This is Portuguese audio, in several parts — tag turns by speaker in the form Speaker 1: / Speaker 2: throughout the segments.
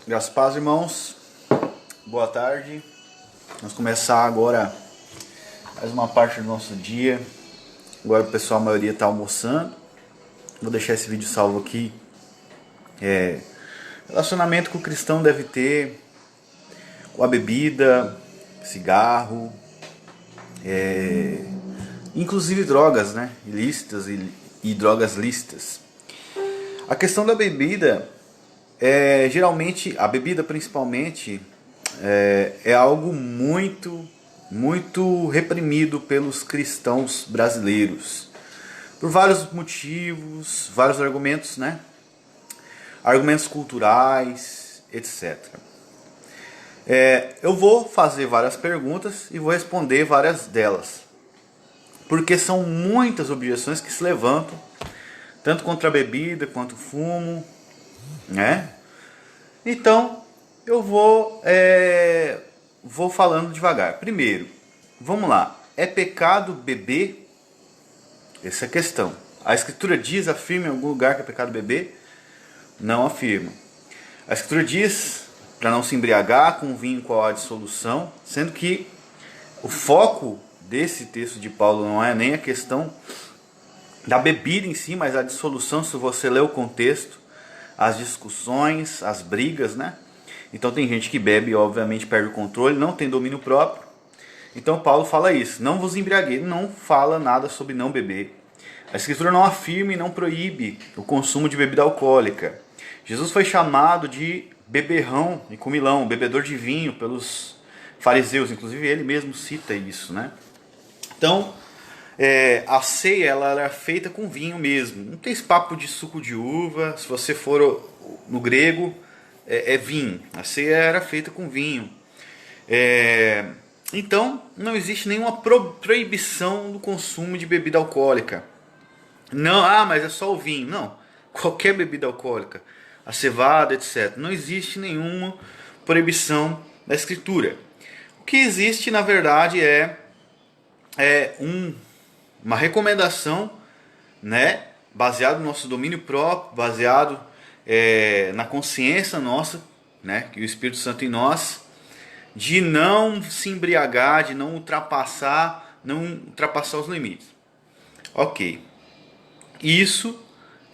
Speaker 1: Graças a paz, irmãos. Boa tarde. Vamos começar agora mais uma parte do nosso dia. Agora o pessoal, a maioria está almoçando. Vou deixar esse vídeo salvo aqui. Relacionamento que o cristão deve ter com a bebida, cigarro, inclusive drogas, né? Ilícitas e drogas lícitas. A questão da bebida, geralmente, a bebida principalmente, é algo muito reprimido pelos cristãos brasileiros. Por vários motivos, vários argumentos, né? Argumentos culturais, etc. Eu vou fazer várias perguntas e vou responder várias delas. Porque são muitas objeções que se levantam, tanto contra a bebida quanto o fumo, né? Então, eu vou falando devagar. Primeiro, vamos lá. É pecado beber? Essa é a questão. A Escritura diz, afirma em algum lugar que é pecado beber? Não afirma. A Escritura diz para não se embriagar com vinho qual há dissolução, sendo que o foco desse texto de Paulo não é nem a questão da bebida em si, mas a dissolução, se você ler o contexto, as discussões, as brigas, né? Então tem gente que bebe e obviamente perde o controle, não tem domínio próprio. Então Paulo fala isso, não vos embriagueis, não fala nada sobre não beber. A Escritura não afirma e não proíbe o consumo de bebida alcoólica. Jesus foi chamado de beberrão e comilão, bebedor de vinho pelos fariseus, inclusive ele mesmo cita isso, né? Então, a ceia ela era feita com vinho mesmo. Não tem esse papo de suco de uva. Se você for no grego, é vinho. A ceia era feita com vinho. Então, não existe nenhuma proibição do consumo de bebida alcoólica. Não, mas é só o vinho. Não, qualquer bebida alcoólica, a cevada, etc. Não existe nenhuma proibição da Escritura. O que existe, na verdade, é uma recomendação, né, baseado no nosso domínio próprio, baseado na consciência nossa, né, que o Espírito Santo em nós, de não se embriagar, de não ultrapassar os limites. Ok. Isso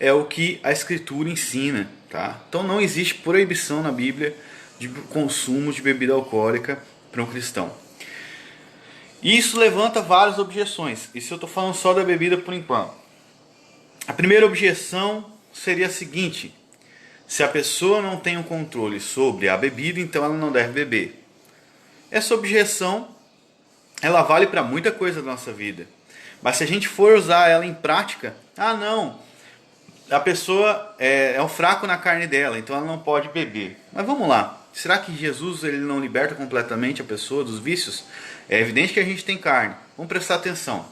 Speaker 1: é o que a Escritura ensina, tá? Então não existe proibição na Bíblia de consumo de bebida alcoólica para um cristão. Isso levanta várias objeções. Isso eu estou falando só da bebida por enquanto. A primeira objeção seria a seguinte: se a pessoa não tem um controle sobre a bebida, então ela não deve beber. Essa objeção ela vale para muita coisa da nossa vida. Mas se a gente for usar ela em prática, não, a pessoa é um fraco na carne dela, então ela não pode beber. Mas vamos lá. Será que Jesus ele não liberta completamente a pessoa dos vícios? É evidente que a gente tem carne. Vamos prestar atenção.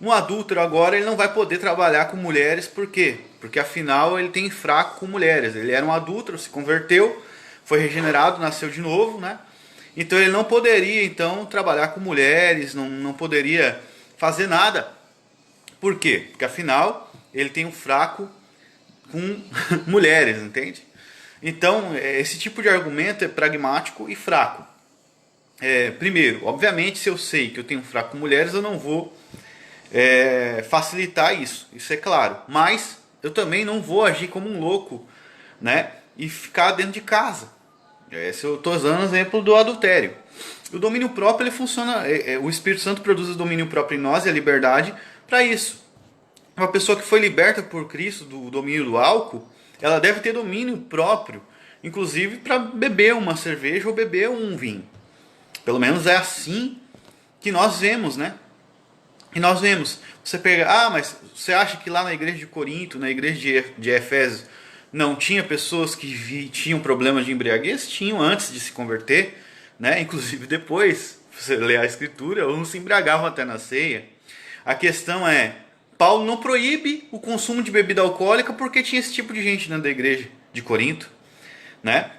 Speaker 1: Um adúltero agora ele não vai poder trabalhar com mulheres. Por quê? Porque afinal ele tem fraco com mulheres. Ele era um adúltero, se converteu, foi regenerado, nasceu de novo, né? Então ele não poderia então trabalhar com mulheres, não poderia fazer nada. Por quê? Porque afinal ele tem um fraco com mulheres, entende? Então esse tipo de argumento é pragmático e fraco. Primeiro, obviamente, se eu sei que eu tenho um fraco com mulheres, eu não vou facilitar isso é claro. Mas eu também não vou agir como um louco, né? E ficar dentro de casa. Se eu estou usando o exemplo do adultério. O domínio próprio ele funciona. O Espírito Santo produz o domínio próprio em nós e a liberdade para isso. Uma pessoa que foi liberta por Cristo do domínio do álcool, ela deve ter domínio próprio, inclusive para beber uma cerveja ou beber um vinho. Pelo menos é assim que nós vemos, né? E nós vemos, você pega, mas você acha que lá na igreja de Corinto, na igreja de Efésios, não tinha pessoas que tinham problemas de embriaguez? Tinham antes de se converter, né? Inclusive depois, você lê a Escritura, uns se embriagavam até na ceia. A questão Paulo não proíbe o consumo de bebida alcoólica porque tinha esse tipo de gente dentro da igreja de Corinto, né?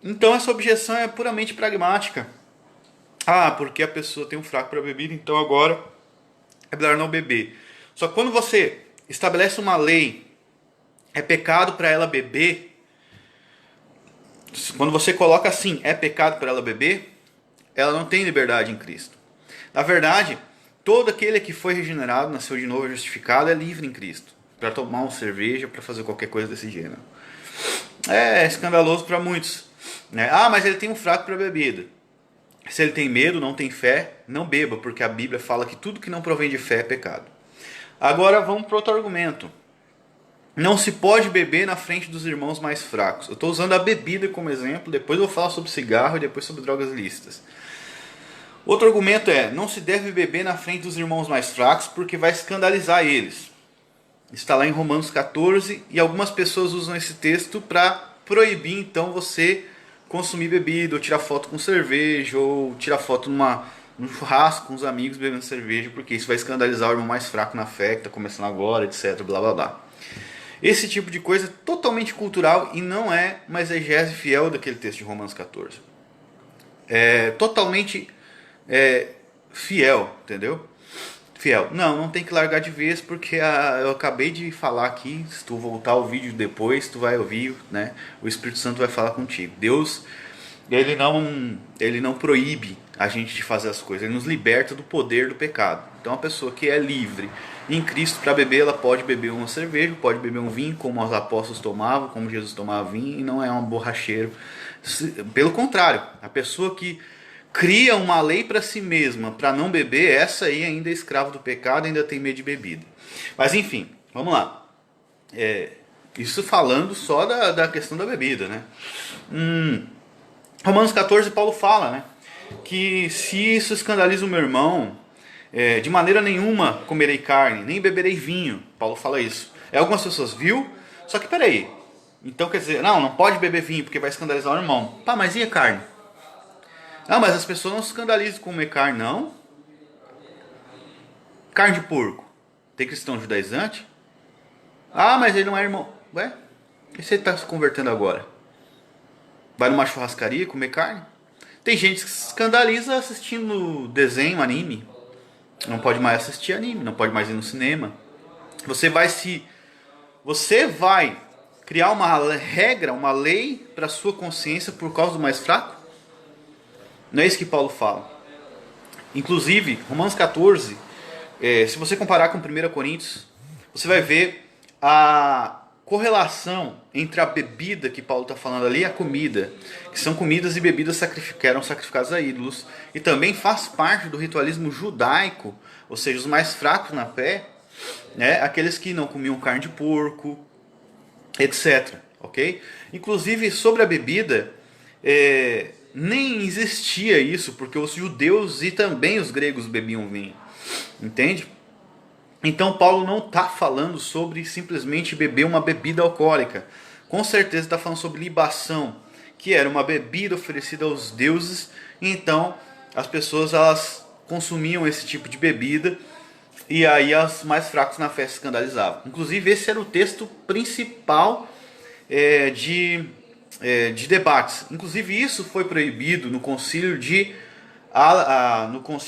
Speaker 1: Então essa objeção é puramente pragmática. Porque a pessoa tem um fraco para bebida, então agora é melhor não beber. Só que quando você estabelece uma lei, é pecado para ela beber, quando você coloca assim, é pecado para ela beber, ela não tem liberdade em Cristo. Na verdade, todo aquele que foi regenerado, nasceu de novo, justificado, é livre em Cristo. Para tomar uma cerveja, para fazer qualquer coisa desse gênero. É escandaloso para muitos, né? Ah, mas ele tem um fraco para bebida. Se ele tem medo, não tem fé, não beba, porque a Bíblia fala que tudo que não provém de fé é pecado. Agora vamos para outro argumento. Não se pode beber na frente dos irmãos mais fracos. Eu estou usando a bebida como exemplo, depois eu vou falar sobre cigarro e depois sobre drogas ilícitas. Outro argumento é, não se deve beber na frente dos irmãos mais fracos porque vai escandalizar eles. Está lá em Romanos 14 e algumas pessoas usam esse texto para proibir então você consumir bebida, ou tirar foto com cerveja, ou tirar foto num churrasco com os amigos bebendo cerveja, porque isso vai escandalizar o irmão mais fraco na fé, que está começando agora, etc, blá blá blá. Esse tipo de coisa é totalmente cultural e não é uma exegese fiel daquele texto de Romanos 14. É totalmente fiel, entendeu? Fiel. Não tem que largar de vez, porque eu acabei de falar aqui, se tu voltar o vídeo depois, tu vai ouvir, né? O Espírito Santo vai falar contigo. Deus, ele não proíbe a gente de fazer as coisas, ele nos liberta do poder do pecado. Então a pessoa que é livre em Cristo para beber, ela pode beber uma cerveja, pode beber um vinho, como os apóstolos tomavam, como Jesus tomava vinho, e não é um borracheiro. Pelo contrário, a pessoa que cria uma lei para si mesma para não beber, essa aí ainda é escravo do pecado, ainda tem medo de bebida. Mas enfim, vamos lá. Isso falando só da questão da bebida, né? Romanos 14, Paulo fala, né, que se isso escandaliza o meu irmão, de maneira nenhuma comerei carne, nem beberei vinho. Paulo fala isso. Algumas pessoas viu, só que peraí. Então quer dizer, não pode beber vinho porque vai escandalizar o irmão. Pá, mas e a carne? Ah, mas as pessoas não se escandalizam com comer carne, não? Carne de porco. Tem cristão judaizante? Ah, mas ele não é irmão. Ué? E se ele está se convertendo agora? Vai numa churrascaria comer carne? Tem gente que se escandaliza assistindo desenho, anime. Não pode mais assistir anime, não pode mais ir no cinema. Você vai criar uma regra, uma lei para sua consciência por causa do mais fraco? Não é isso que Paulo fala. Inclusive, Romanos 14, se você comparar com 1 Coríntios, você vai ver a correlação entre a bebida que Paulo está falando ali e a comida, que são comidas e bebidas que eram sacrificadas a ídolos, e também faz parte do ritualismo judaico, ou seja, os mais fracos na fé, né, aqueles que não comiam carne de porco, etc. Ok? Inclusive, sobre a bebida, nem existia isso, porque os judeus e também os gregos bebiam vinho. Entende? Então Paulo não está falando sobre simplesmente beber uma bebida alcoólica. Com certeza está falando sobre libação, que era uma bebida oferecida aos deuses. E então as pessoas elas consumiam esse tipo de bebida e aí os mais fracos na fé se escandalizavam. Inclusive esse era o texto principal de debates. Inclusive isso foi proibido no concílio de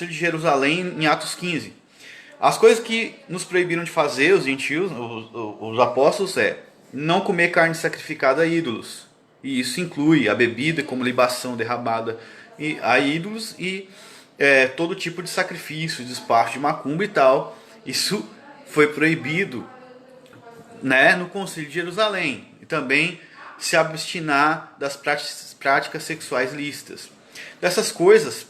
Speaker 1: Jerusalém em Atos 15. As coisas que nos proibiram de fazer, os gentios, os apóstolos, não comer carne sacrificada a ídolos. E isso inclui a bebida como libação derramada a ídolos e todo tipo de sacrifício, despacho de macumba e tal. Isso foi proibido, né, no concílio de Jerusalém. E também se abstinar das práticas sexuais lícitas. Dessas coisas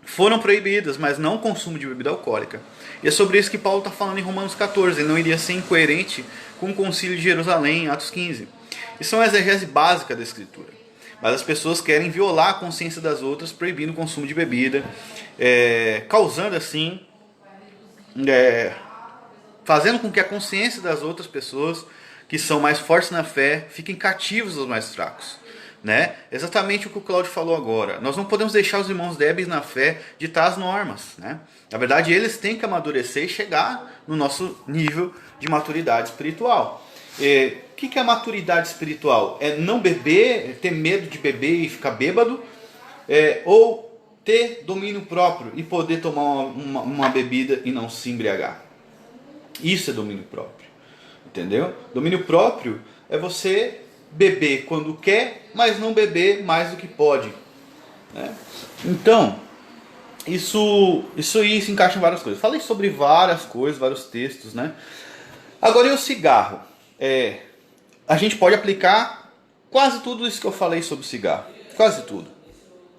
Speaker 1: foram proibidas, mas não o consumo de bebida alcoólica. E é sobre isso que Paulo está falando em Romanos 14. Ele não iria ser incoerente com o concílio de Jerusalém em Atos 15. Isso é uma exegese básica da Escritura. Mas as pessoas querem violar a consciência das outras, proibindo o consumo de bebida, causando assim, fazendo com que a consciência das outras pessoas que são mais fortes na fé fiquem cativos aos mais fracos. Né? Exatamente o que o Cláudio falou agora. Nós não podemos deixar os irmãos débeis na fé ditar as normas. Né? Na verdade, eles têm que amadurecer e chegar no nosso nível de maturidade espiritual. O que é maturidade espiritual? É não beber, ter medo de beber e ficar bêbado, ou ter domínio próprio e poder tomar uma bebida e não se embriagar. Isso é domínio próprio. Entendeu? Domínio próprio é você beber quando quer, mas não beber mais do que pode, né? Então, isso aí se encaixa em várias coisas. Falei sobre várias coisas, vários textos, né? Agora, e o cigarro? A gente pode aplicar quase tudo isso que eu falei sobre o cigarro. Quase tudo.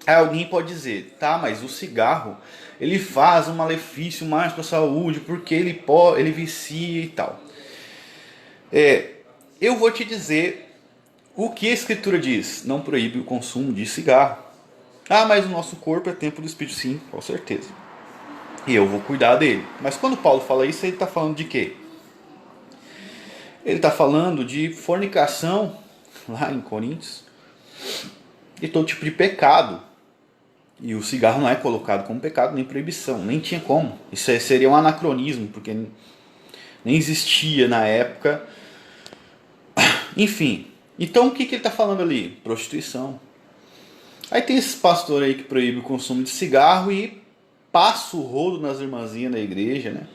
Speaker 1: Aí alguém pode dizer, tá, mas o cigarro, ele faz um malefício mais para a saúde, porque ele vicia e tal. Eu vou te dizer o que a Escritura diz. Não proíbe o consumo de cigarro. Ah, mas o nosso corpo é templo do Espírito. Sim, com certeza. E eu vou cuidar dele. Mas quando Paulo fala isso, ele está falando de quê? Ele está falando de fornicação, lá em Coríntios, e todo tipo de pecado. E o cigarro não é colocado como pecado, nem proibição, nem tinha como. Isso seria um anacronismo, porque nem existia na época. Enfim, então o que ele está falando ali? Prostituição. Aí tem esse pastor aí que proíbe o consumo de cigarro e passa o rodo nas irmãzinhas da igreja, né?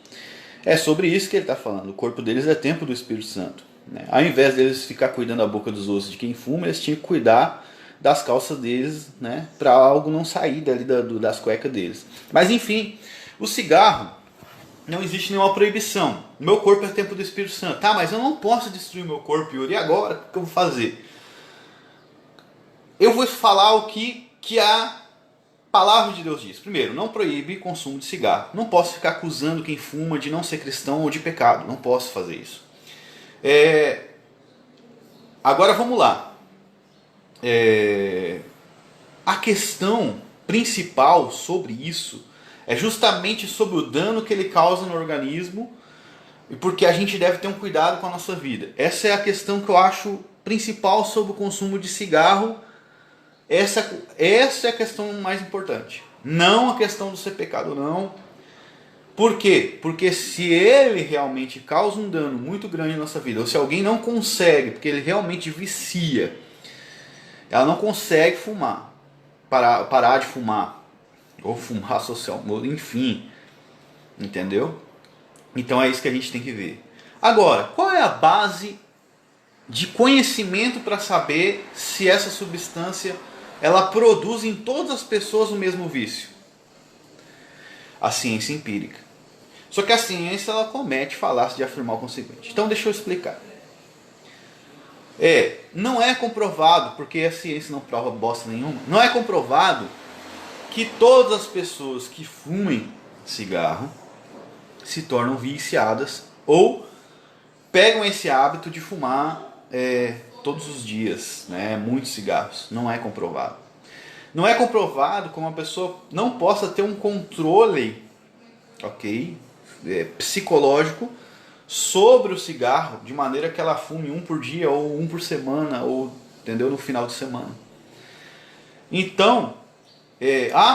Speaker 1: É sobre isso que ele está falando. O corpo deles é templo do Espírito Santo, né? Ao invés deles ficar cuidando da boca dos ossos de quem fuma, eles tinham que cuidar das calças deles, né? Para algo não sair dali das cuecas deles. Mas enfim, o cigarro, não existe nenhuma proibição. Meu corpo é templo do Espírito Santo. Tá, mas eu não posso destruir meu corpo, Yuri. E agora? O que eu vou fazer? Eu vou falar o que a palavra de Deus diz. Primeiro, não proíbe consumo de cigarro. Não posso ficar acusando quem fuma de não ser cristão ou de pecado. Não posso fazer isso. Agora vamos lá. A questão principal sobre isso é justamente sobre o dano que ele causa no organismo e porque a gente deve ter um cuidado com a nossa vida. Essa é a questão que eu acho principal sobre o consumo de cigarro. Essa é a questão mais importante. Não a questão do ser pecado, não. Por quê? Porque se ele realmente causa um dano muito grande na nossa vida, ou se alguém não consegue, porque ele realmente vicia, ela não consegue fumar, parar de fumar, ou fumar socialmente, enfim, entendeu? Então é isso que a gente tem que ver. Agora, qual é a base de conhecimento para saber se essa substância ela produz em todas as pessoas o mesmo vício? A ciência empírica. Só que a ciência ela comete falácia de afirmar o consequente. Então deixa eu explicar. Não é comprovado, porque a ciência não prova bosta nenhuma, não é comprovado que todas as pessoas que fumem cigarro se tornam viciadas ou pegam esse hábito de fumar todos os dias, né, muitos cigarros. Não é comprovado. Não é comprovado como uma pessoa não possa ter um controle, psicológico sobre o cigarro, de maneira que ela fume um por dia, ou um por semana, ou entendeu, no final de semana. Então,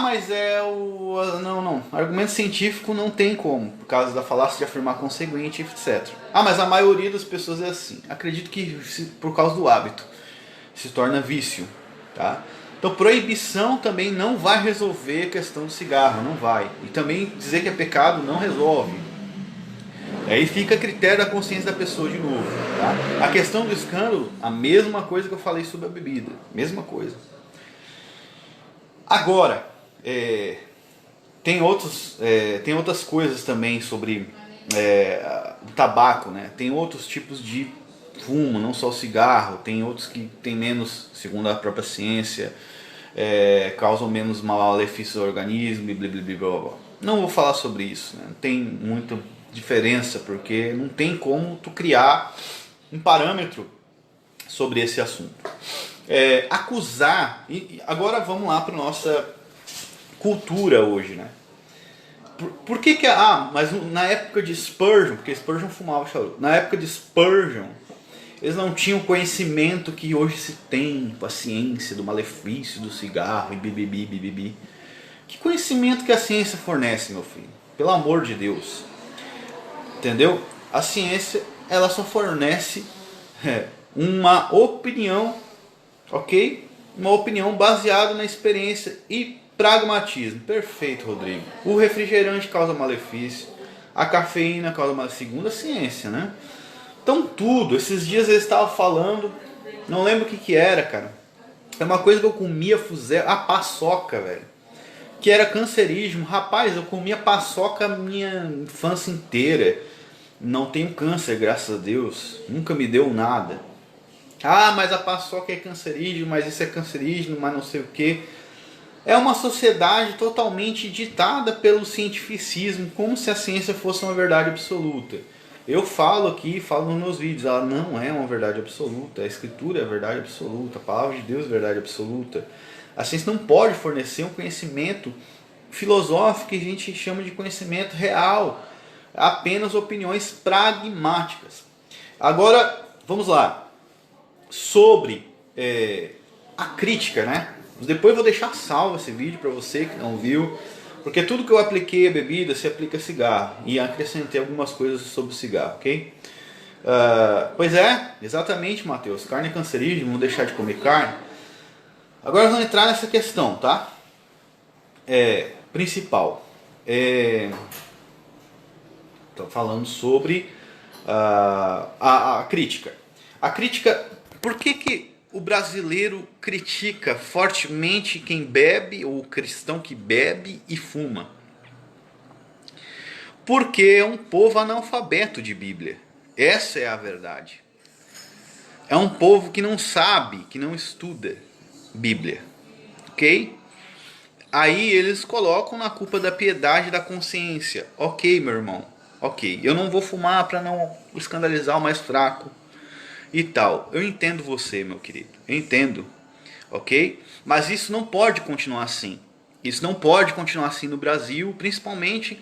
Speaker 1: mas não, argumento científico não tem como, por causa da falácia de afirmar conseguinte, etc. Mas a maioria das pessoas é assim. Acredito que por causa do hábito se torna vício, tá? Então proibição também não vai resolver a questão do cigarro, não vai. E também dizer que é pecado não resolve. Aí fica a critério da consciência da pessoa de novo, tá? A questão do escândalo, a mesma coisa que eu falei sobre a bebida, mesma coisa. Agora, tem outras coisas também sobre o tabaco, né? Tem outros tipos de fumo, não só o cigarro, tem outros que tem menos, segundo a própria ciência, causam menos malefício ao organismo e blá blá blá blá blá. Não vou falar sobre isso, né? Não tem muita diferença, porque não tem como tu criar um parâmetro sobre esse assunto. Acusar, e agora vamos lá para a nossa cultura hoje, né? Por que mas na época de Spurgeon, porque Spurgeon fumava charuto, na época de Spurgeon, eles não tinham o conhecimento que hoje se tem, a ciência do malefício do cigarro e bibibi. Que conhecimento que a ciência fornece, meu filho? Pelo amor de Deus. Entendeu? A ciência, ela só fornece uma opinião, ok? Uma opinião baseada na experiência e pragmatismo. Perfeito, Rodrigo. O refrigerante causa malefício, a cafeína causa malefício, segundo a ciência, né? Então tudo, esses dias eles estavam falando Não lembro o que que era, cara. É uma coisa que eu comia fuzel, a paçoca, velho. Que era cancerígeno. Rapaz, eu comia paçoca a minha infância inteira. Não tenho câncer, graças a Deus. Nunca me deu nada. Ah, mas a paçoca é cancerígeno, mas isso é cancerígeno, mas não sei o que. É uma sociedade totalmente ditada pelo cientificismo, como se a ciência fosse uma verdade absoluta. Eu falo aqui, falo nos meus vídeos, ela não é uma verdade absoluta. A escritura é a verdade absoluta, a palavra de Deus é a verdade absoluta. A ciência não pode fornecer um conhecimento filosófico que a gente chama de conhecimento real. Apenas opiniões pragmáticas. Agora, vamos lá. Sobre a crítica, né? Depois eu vou deixar salvo esse vídeo para você que não viu, porque tudo que eu apliquei a bebida se aplica a cigarro, e acrescentei algumas coisas sobre o cigarro, ok? Pois é, exatamente, Mateus, carne é cancerígena, vamos deixar de comer carne. Agora vamos entrar nessa questão, tá? Principal. Estou falando sobre a crítica. A crítica, por que o brasileiro critica fortemente quem bebe, ou o cristão que bebe e fuma? Porque é um povo analfabeto de Bíblia. Essa é a verdade. É um povo que não sabe, que não estuda Bíblia. Ok? Aí eles colocam na culpa da piedade e da consciência. Ok, meu irmão. Ok. Eu não vou fumar para não escandalizar o mais fraco e tal. Eu entendo você, meu querido. Eu entendo. Ok? Mas isso não pode continuar assim. Isso não pode continuar assim no Brasil, principalmente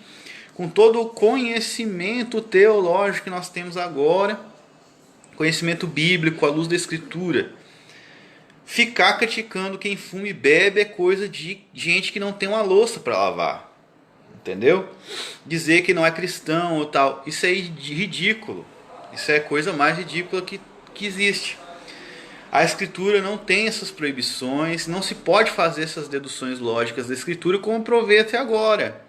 Speaker 1: com todo o conhecimento teológico que nós temos agora, conhecimento bíblico à luz da Escritura. Ficar criticando quem fuma e bebe é coisa de gente que não tem uma louça para lavar. Entendeu? Dizer que não é cristão ou tal, isso é ridículo. Isso é a coisa mais ridícula que existe. A Escritura não tem essas proibições, não se pode fazer essas deduções lógicas da Escritura como provei até agora.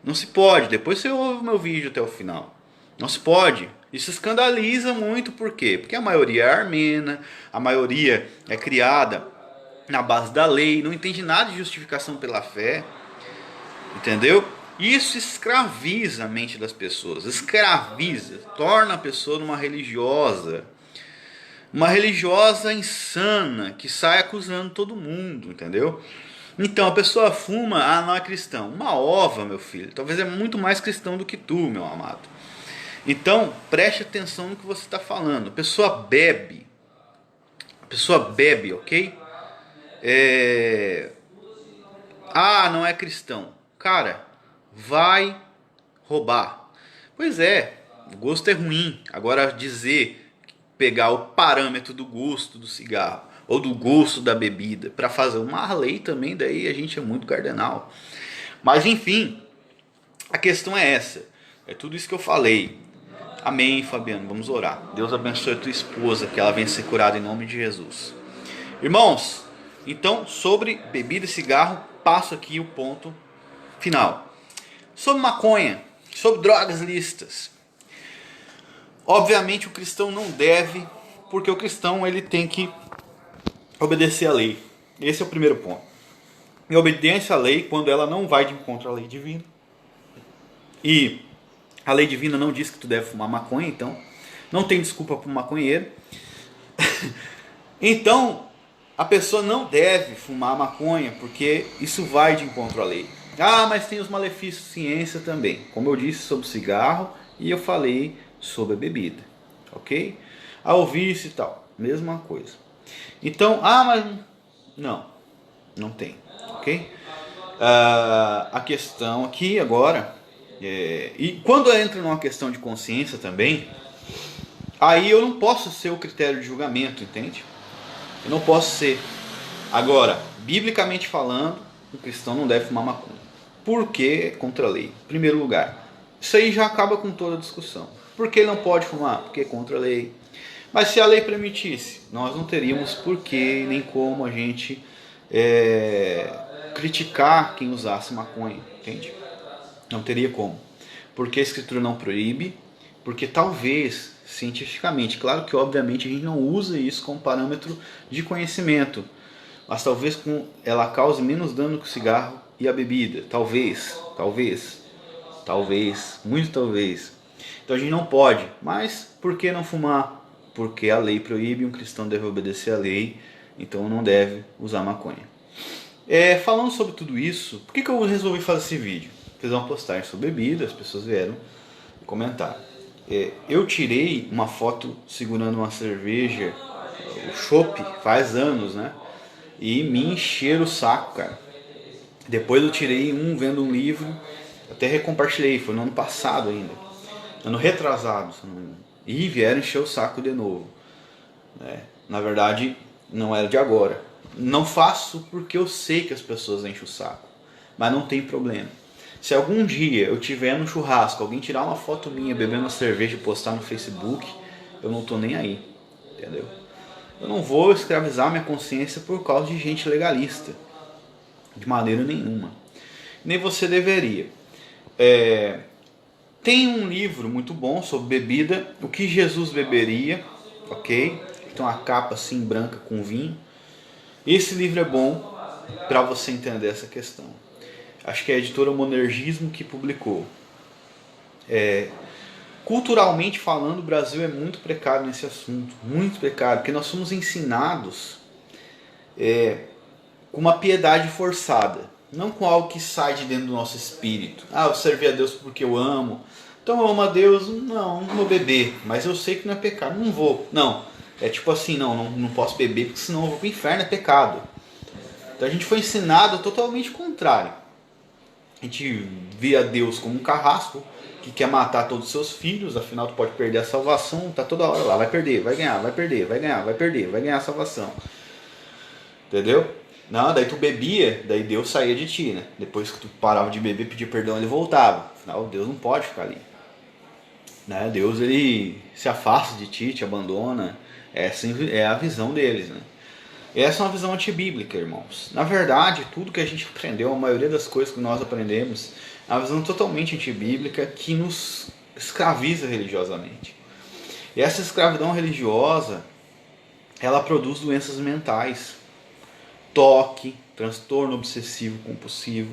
Speaker 1: Não se pode. Depois você ouve o meu vídeo até o final. Não se pode. Isso escandaliza muito, por quê? Porque a maioria é armena, a maioria é criada na base da lei, não entende nada de justificação pela fé, entendeu? Isso escraviza a mente das pessoas, escraviza, torna a pessoa uma religiosa insana, que sai acusando todo mundo, entendeu? Então a pessoa fuma, não é cristão. Uma ova, meu filho, talvez é muito mais cristão do que tu, meu amado. Então, preste atenção no que você está falando. A pessoa bebe, ok? Não é cristão. Cara, vai roubar. Pois é, o gosto é ruim. Agora pegar o parâmetro do gosto do cigarro ou do gosto da bebida para fazer uma lei também, daí a gente é muito cardenal. Mas enfim, a questão é essa. É tudo isso que eu falei. Amém, Fabiano. Vamos orar. Deus abençoe a tua esposa, que ela venha ser curada em nome de Jesus. Irmãos, então sobre bebida e cigarro, passo aqui o ponto final. Sobre maconha, sobre drogas lícitas. Obviamente o cristão não deve, porque o cristão ele tem que obedecer à lei. Esse é o primeiro ponto. E a obediência à lei, quando ela não vai de encontro à lei divina, e a lei divina não diz que tu deve fumar maconha, então não tem desculpa para o maconheiro. Então a pessoa não deve fumar maconha, porque isso vai de encontro à lei. Mas tem os malefícios de ciência também, como eu disse sobre o cigarro, e eu falei sobre a bebida, ok? O vício e tal, mesma coisa. Então, mas não tem, ok? A questão aqui agora, e quando entra numa questão de consciência também, aí eu não posso ser o critério de julgamento, entende? Eu não posso ser. Agora, biblicamente falando, o cristão não deve fumar maconha. Por que contra a lei? Em primeiro lugar, isso aí já acaba com toda a discussão. Por que ele não pode fumar? Porque é contra a lei. Mas se a lei permitisse, nós não teríamos por que nem como a gente criticar quem usasse maconha, entende? Não teria como. Porque a Escritura não proíbe, porque talvez, cientificamente. Claro que, obviamente, a gente não usa isso como parâmetro de conhecimento, mas talvez ela cause menos dano que o cigarro e a bebida. Talvez, muito talvez. Então a gente não pode. Mas por que não fumar? Porque a lei proíbe, um cristão deve obedecer à lei, então não deve usar maconha. Falando sobre tudo isso, por que eu resolvi fazer esse vídeo? Fiz uma postagem sobre bebida, as pessoas vieram comentar. Eu tirei uma foto segurando uma cerveja, o chopp, faz anos, né? E me encheram o saco, cara. Depois eu tirei vendo um livro, até recompartilhei, foi no ano passado ainda. Ano retrasado, se não me engano. E vieram encher o saco de novo. Na verdade, não era de agora. Não faço porque eu sei que as pessoas enchem o saco. Mas não tem problema. Se algum dia eu tiver no churrasco, alguém tirar uma foto minha bebendo uma cerveja e postar no Facebook, eu não tô nem aí. Entendeu? Eu não vou escravizar minha consciência por causa de gente legalista. De maneira nenhuma. Nem você deveria. Tem um livro muito bom sobre bebida, o que Jesus beberia, ok? Tem uma capa assim branca com vinho. Esse livro é bom para você entender essa questão. Acho que é a editora Monergismo que publicou. Culturalmente falando, o Brasil é muito precário nesse assunto, muito precário, porque nós somos ensinados com uma piedade forçada, não com algo que sai de dentro do nosso espírito. Eu servi a Deus porque eu amo, então eu amo a Deus, não vou beber, mas eu sei que não é pecado, não vou. Não, é tipo assim, não posso beber porque senão eu vou para o inferno, é pecado. Então a gente foi ensinado totalmente contrário. A gente via Deus como um carrasco que quer matar todos os seus filhos, afinal tu pode perder a salvação, tá toda hora lá, vai perder, vai ganhar, vai perder, vai ganhar, vai perder, vai ganhar a salvação. Entendeu? Não, daí tu bebia, daí Deus saía de ti, né? Depois que tu parava de beber, pedia perdão, ele voltava. Afinal, Deus não pode ficar ali. Né? Deus, ele se afasta de ti, te abandona. Essa é a visão deles, né? Essa é uma visão antibíblica, irmãos. Na verdade, tudo que a gente aprendeu, a maioria das coisas que nós aprendemos, é uma visão totalmente antibíblica que nos escraviza religiosamente. E essa escravidão religiosa, ela produz doenças mentais. Toque, transtorno obsessivo compulsivo.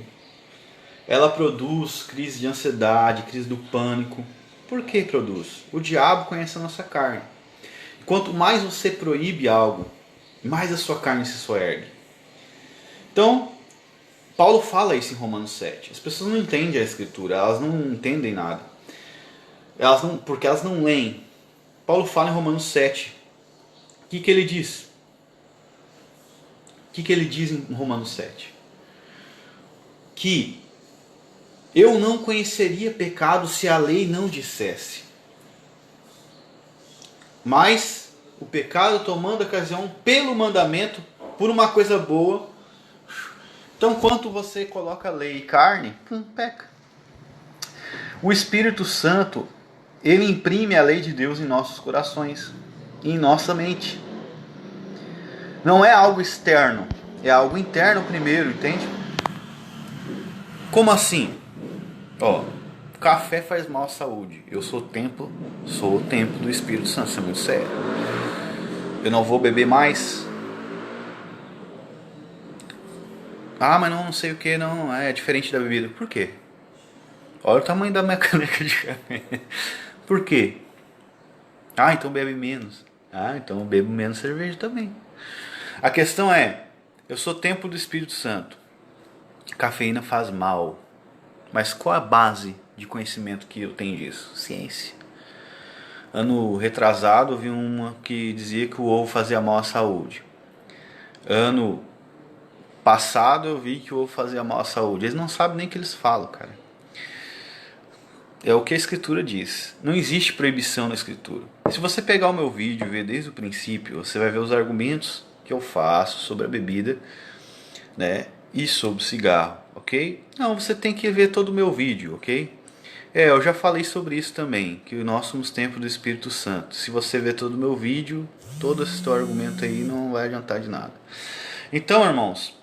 Speaker 1: Ela produz crise de ansiedade, crise do pânico. Por que produz? O diabo conhece a nossa carne. Quanto mais você proíbe algo, mais a sua carne se soergue. Então, Paulo fala isso em Romanos 7. As pessoas não entendem a escritura, elas não entendem nada. Porque elas não leem. Paulo fala em Romanos 7. O que ele diz? O que ele diz em Romanos 7? Que eu não conheceria pecado se a lei não dissesse. Mas o pecado tomando ocasião pelo mandamento, por uma coisa boa. Então, quanto você coloca lei e carne, peca. O Espírito Santo, ele imprime a lei de Deus em nossos corações, em nossa mente. Não é algo externo, é algo interno primeiro, entende? Como assim? Café faz mal à saúde. Eu sou o templo do Espírito Santo, isso é muito sério. Eu não vou beber mais. Mas não sei o que, não é diferente da bebida. Por quê? Olha o tamanho da minha caneca de café. Por quê? Então bebe menos. Então eu bebo menos cerveja também. A questão é, eu sou templo do Espírito Santo. Cafeína faz mal. Mas qual a base de conhecimento que eu tenho disso? Ciência. Ano retrasado eu vi uma que dizia que o ovo fazia mal à saúde. Ano passado eu vi que o ovo fazia mal à saúde. Eles não sabem nem o que eles falam, cara. É o que a escritura diz. Não existe proibição na escritura. Se você pegar o meu vídeo e ver desde o princípio, você vai ver os argumentos que eu faço sobre a bebida, né, e sobre o cigarro, ok? Não, você tem que ver todo o meu vídeo, ok? Eu já falei sobre isso também, que nós somos templo do Espírito Santo. Se você ver todo o meu vídeo, todo esse teu argumento aí não vai adiantar de nada. Então, irmãos,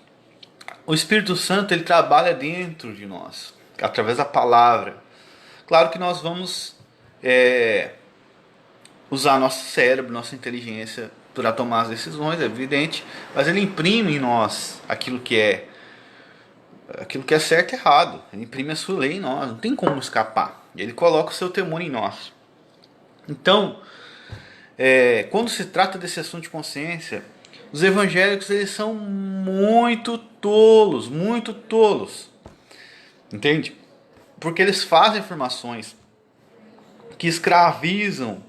Speaker 1: o Espírito Santo, ele trabalha dentro de nós, através da palavra. Claro que nós vamos usar nosso cérebro, nossa inteligência para tomar as decisões, é evidente, mas ele imprime em nós aquilo que é certo e errado. Ele imprime a sua lei em nós, não tem como escapar. Ele coloca o seu temor em nós. Então, quando se trata desse assunto de consciência, os evangélicos eles são muito tolos, entende? Porque eles fazem afirmações que escravizam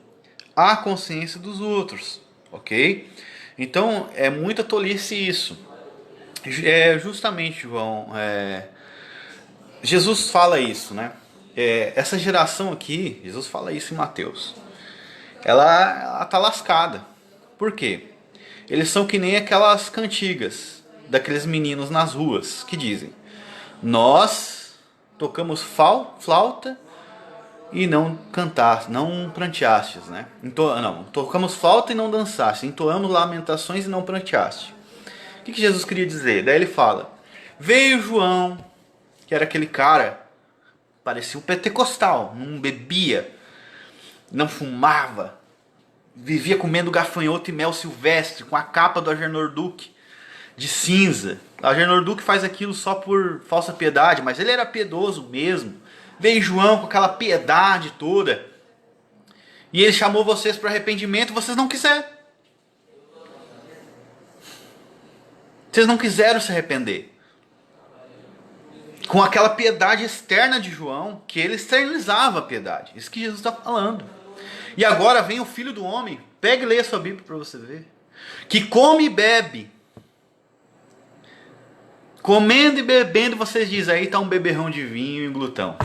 Speaker 1: a consciência dos outros, ok? Então é muita tolice isso. Justamente, João, Jesus fala isso, né? Essa geração aqui, Jesus fala isso em Mateus, ela tá lascada. Por quê? Eles são que nem aquelas cantigas daqueles meninos nas ruas que dizem: nós tocamos flauta e não cantar, não pranteastes, né? Não, tocamos flauta e não dançaste, entoamos lamentações e não pranteaste. O que Jesus queria dizer? Daí ele fala: veio João, que era aquele cara, parecia um pentecostal, não bebia, não fumava, vivia comendo gafanhoto e mel silvestre, com a capa do Agenor Duque de cinza. O Agenor Duque faz aquilo só por falsa piedade, mas ele era piedoso mesmo. Veio João com aquela piedade toda, e ele chamou vocês para arrependimento, e vocês não quiseram. Vocês não quiseram se arrepender. Com aquela piedade externa de João, que ele externalizava a piedade. Isso que Jesus está falando. E agora vem o Filho do Homem. Pegue e leia a sua Bíblia para você ver. Que come e bebe. Comendo e bebendo, vocês dizem, aí está um beberrão de vinho e glutão.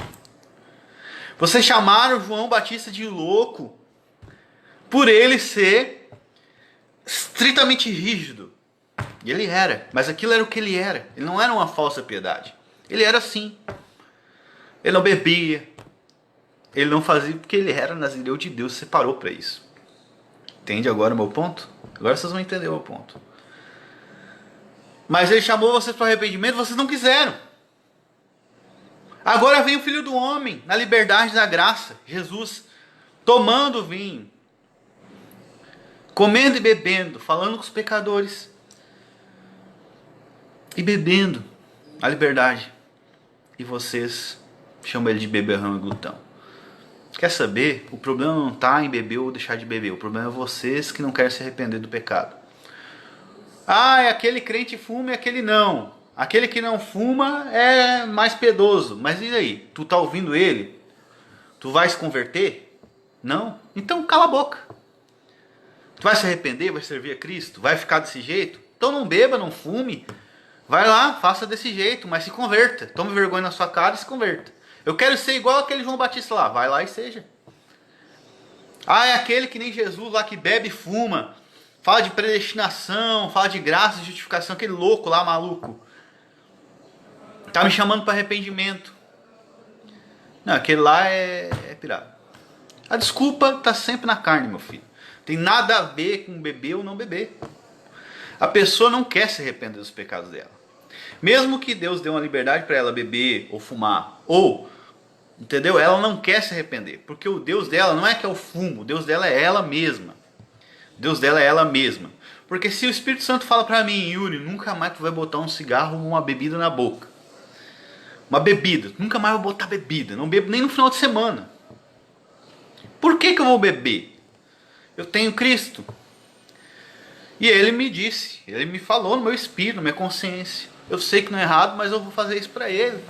Speaker 1: Vocês chamaram João Batista de louco por ele ser estritamente rígido. E ele era, mas aquilo era o que ele era. Ele não era uma falsa piedade. Ele era assim. Ele não bebia. Ele não fazia porque ele era nazireu de Deus, separou para isso. Entende agora o meu ponto? Agora vocês vão entender o meu ponto. Mas ele chamou vocês para arrependimento, vocês não quiseram. Agora vem o Filho do Homem, na liberdade da graça, Jesus, tomando vinho, comendo e bebendo, falando com os pecadores, e bebendo a liberdade. E vocês chamam ele de beberrão e glutão. Quer saber? O problema não está em beber ou deixar de beber. O problema é vocês que não querem se arrepender do pecado. Ah, é aquele crente fuma e aquele não. Aquele que não fuma é mais piedoso. Mas e aí? Tu tá ouvindo ele? Tu vai se converter? Não? Então cala a boca. Tu vai se arrepender? Vai servir a Cristo? Vai ficar desse jeito? Então não beba, não fume. Vai lá, faça desse jeito, mas se converta. Tome vergonha na sua cara e se converta. Eu quero ser igual aquele João Batista lá. Vai lá e seja. Ah, é aquele que nem Jesus lá que bebe e fuma. Fala de predestinação, fala de graça, de justificação. Aquele louco lá, maluco. Tá me chamando para arrependimento. Não, aquele lá é pirado. A desculpa tá sempre na carne, meu filho. Tem nada a ver com beber ou não beber. A pessoa não quer se arrepender dos pecados dela. Mesmo que Deus dê uma liberdade para ela beber ou fumar, ou, entendeu? Ela não quer se arrepender, porque o Deus dela não é que é o fumo, o Deus dela é ela mesma. O Deus dela é ela mesma. Porque se o Espírito Santo fala para mim, Yuri, nunca mais tu vai botar um cigarro ou uma bebida na boca. Uma bebida, nunca mais vou botar bebida, não bebo nem no final de semana. Por que eu vou beber? Eu tenho Cristo. E ele me disse, ele me falou no meu espírito, na minha consciência. Eu sei que não é errado, mas eu vou fazer isso para ele.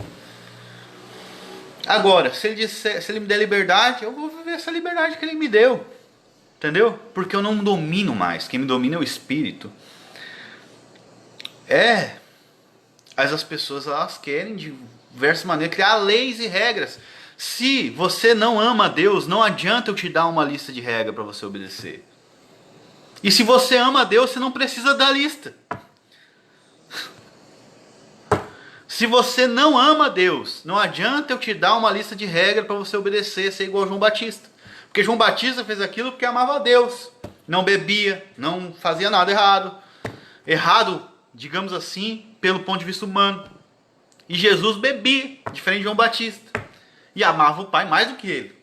Speaker 1: Agora, se ele me der liberdade, eu vou viver essa liberdade que ele me deu. Entendeu? Porque eu não domino mais. Quem me domina é o espírito. Mas as pessoas elas querem de diversas maneiras criar leis e regras. Se você não ama Deus, não adianta eu te dar uma lista de regras para você obedecer. E se você ama Deus, você não precisa da lista. Se você não ama Deus, não adianta eu te dar uma lista de regras para você obedecer, ser igual João Batista. Porque João Batista fez aquilo porque amava a Deus. Não bebia, não fazia nada errado. Errado, digamos assim, pelo ponto de vista humano. E Jesus bebia, diferente de João Batista. E amava o Pai mais do que ele.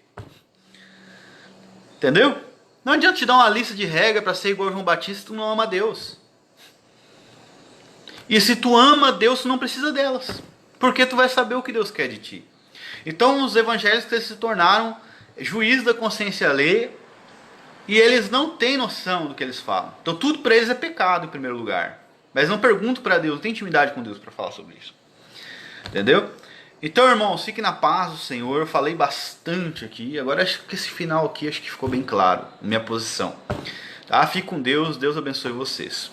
Speaker 1: Entendeu? Não adianta te dar uma lista de regras para ser igual a João Batista se tu não ama Deus. E se tu ama Deus, tu não precisa delas. Porque tu vai saber o que Deus quer de ti. Então os evangélicos eles se tornaram juízes da consciência alheia. E eles não têm noção do que eles falam. Então tudo para eles é pecado em primeiro lugar. Mas não perguntam para Deus, não tem intimidade com Deus para falar sobre isso. Entendeu? Então, irmãos, fiquem na paz do Senhor. Eu falei bastante aqui. Agora acho que esse final aqui acho que ficou bem claro. Minha posição. Tá? Fique com Deus. Deus abençoe vocês.